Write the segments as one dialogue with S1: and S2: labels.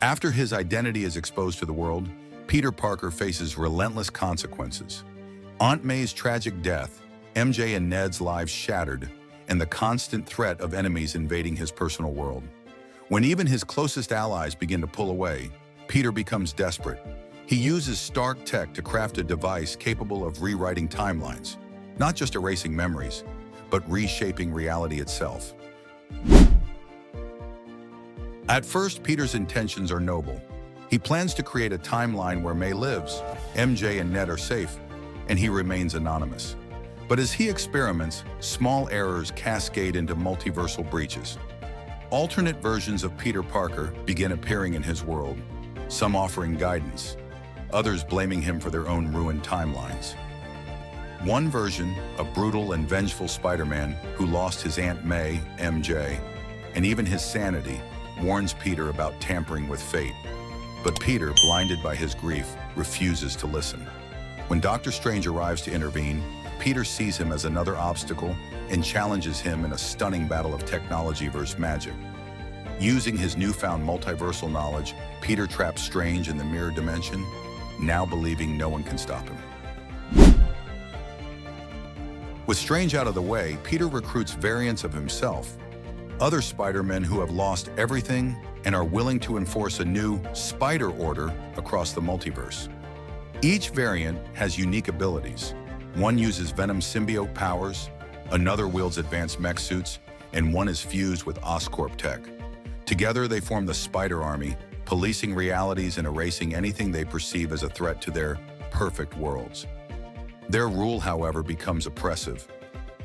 S1: After his identity is exposed to the world, Peter Parker faces relentless consequences. Aunt May's tragic death, MJ and Ned's lives shattered, and the constant threat of enemies invading his personal world. When even his closest allies begin to pull away, Peter becomes desperate. He uses Stark tech to craft a device capable of rewriting timelines, not just erasing memories, but reshaping reality itself. At first, Peter's intentions are noble. He plans to create a timeline where May lives, MJ and Ned are safe, and he remains anonymous. But as he experiments, small errors cascade into multiversal breaches. Alternate versions of Peter Parker begin appearing in his world, some offering guidance, others blaming him for their own ruined timelines. One version, a brutal and vengeful Spider-Man who lost his Aunt May, MJ, and even his sanity, warns Peter about tampering with fate. But Peter, blinded by his grief, refuses to listen. When Doctor Strange arrives to intervene, Peter sees him as another obstacle and challenges him in a stunning battle of technology versus magic. Using his newfound multiversal knowledge, Peter traps Strange in the mirror dimension, now believing no one can stop him. With Strange out of the way, Peter recruits variants of himself, other Spider-Men who have lost everything and are willing to enforce a new Spider Order across the multiverse. Each variant has unique abilities. One uses Venom symbiote powers, another wields advanced mech suits, and one is fused with Oscorp tech. Together, they form the Spider Army, policing realities and erasing anything they perceive as a threat to their perfect worlds. Their rule, however, becomes oppressive.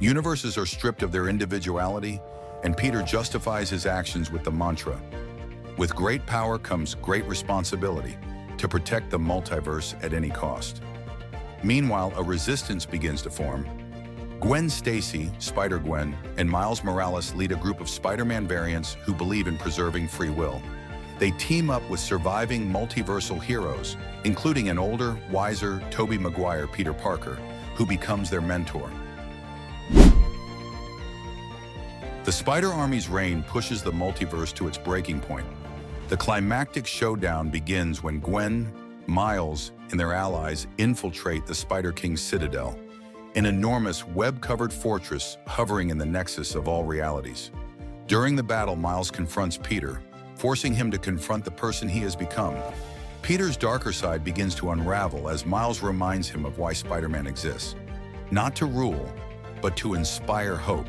S1: Universes are stripped of their individuality, and Peter justifies his actions with the mantra, "With great power comes great responsibility, to protect the multiverse at any cost." Meanwhile, a resistance begins to form. Gwen Stacy, Spider-Gwen, and Miles Morales lead a group of Spider-Man variants who believe in preserving free will. They team up with surviving multiversal heroes, including an older, wiser Tobey Maguire Peter Parker, who becomes their mentor. The Spider Army's reign pushes the multiverse to its breaking point. The climactic showdown begins when Gwen, Miles, and their allies infiltrate the Spider King's citadel, an enormous web-covered fortress hovering in the nexus of all realities. During the battle, Miles confronts Peter, forcing him to confront the person he has become. Peter's darker side begins to unravel as Miles reminds him of why Spider-Man exists. Not to rule, but to inspire hope.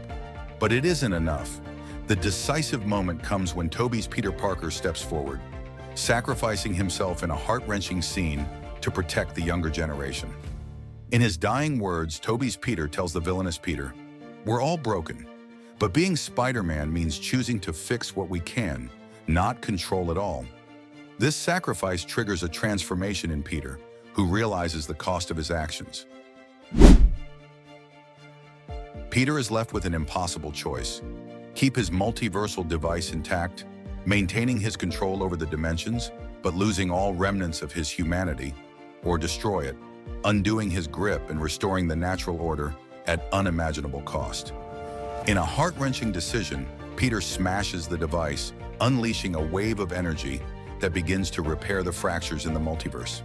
S1: But it isn't enough. The decisive moment comes when Tobey's Peter Parker steps forward, sacrificing himself in a heart-wrenching scene to protect the younger generation. In his dying words, Tobey's Peter tells the villainous Peter, "We're all broken, but being Spider-Man means choosing to fix what we can, not control it all." This sacrifice triggers a transformation in Peter, who realizes the cost of his actions. Peter is left with an impossible choice: keep his multiversal device intact, maintaining his control over the dimensions, but losing all remnants of his humanity, or destroy it, undoing his grip and restoring the natural order at unimaginable cost. In a heart-wrenching decision, Peter smashes the device, unleashing a wave of energy that begins to repair the fractures in the multiverse.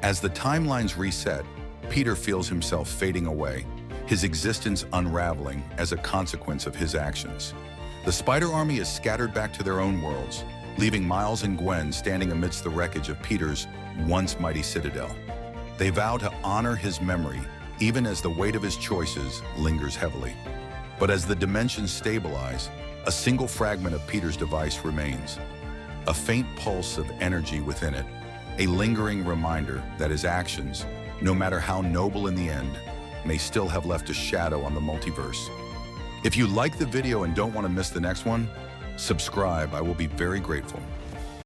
S1: As the timelines reset, Peter feels himself fading away, his existence unraveling as a consequence of his actions. The Spider Army is scattered back to their own worlds, leaving Miles and Gwen standing amidst the wreckage of Peter's once mighty citadel. They vow to honor his memory, even as the weight of his choices lingers heavily. But as the dimensions stabilize, a single fragment of Peter's device remains, a faint pulse of energy within it, a lingering reminder that his actions, no matter how noble in the end, may still have left a shadow on the multiverse. If you like the video and don't want to miss the next one, subscribe. I will be very grateful.